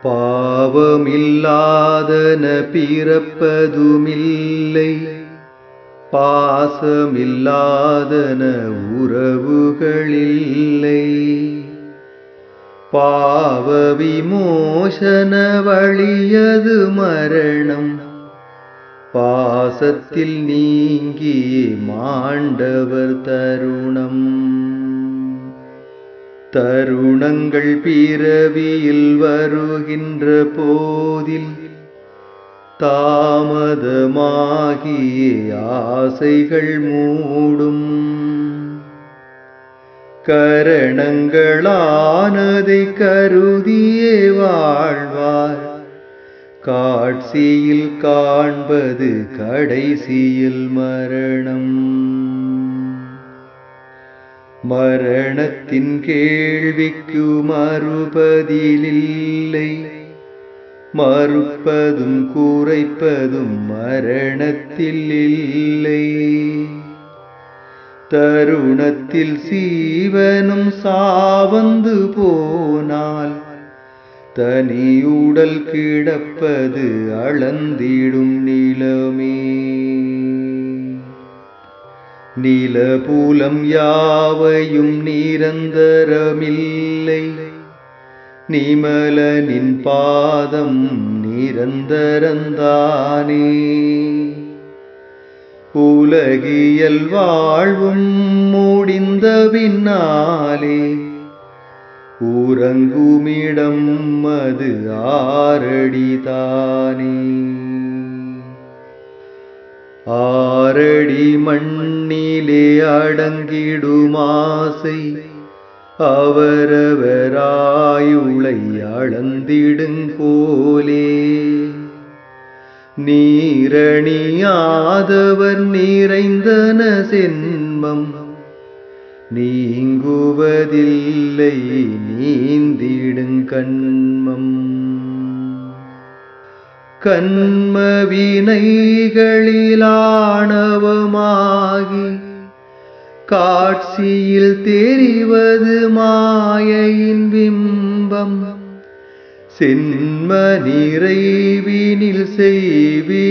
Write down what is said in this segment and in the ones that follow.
பாவமில்லாதன பிறப்பதுமில்லை, பாசமில்லாதன உறவுகளில்லை. பாவ விமோசன வழியது மரணம், பாசத்தில் நீங்கியே மாண்டவர் தருணம். தருணங்கள் பிறவியில் வருகின்ற போதில் தாமதமாகியே ஆசைகள் மூடும். கரணங்களானதை கருதியே வாழ்வார், காட்சியில் காண்பது கடைசியில் மரணம். மரணத்தின் கேள்விக்கு மறுபதிலில்லை, மறுப்பதும் குறைப்பதும் மரணத்தில் இல்லை. தருணத்தில் சீவனும் சாவந்து போனால் தனியுடல் கிடப்பது அளந்திடும் நிலமே. நிலபுலம் யாவையும் நிரந்தரமில்லை, நிமலனின் பாதம் நிரந்தரந்தானே. உலகியல் வாழ்வும் முடிந்த பின்னாலே உறங்குமிடம் அது ஆரடிதானே. ஆரடி மண்ணிலே அடங்கிடுமாசை, அவரவராயுளை அளந்திடுங்கோலே. நீரணியாதவர் நிறைந்தன சென்மம், நீங்குவதில்லை நீந்திடுங்கண்மம். கண்ம வினைகளில் ஆணவமாகி காட்சியில் தெரிவது மாயையின் பிம்பம். சென்ம நிறைவினில் செய்வினையெல்லாம்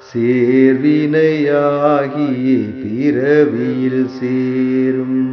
சேர்வினையாகியே பிறவியில் சேரும்.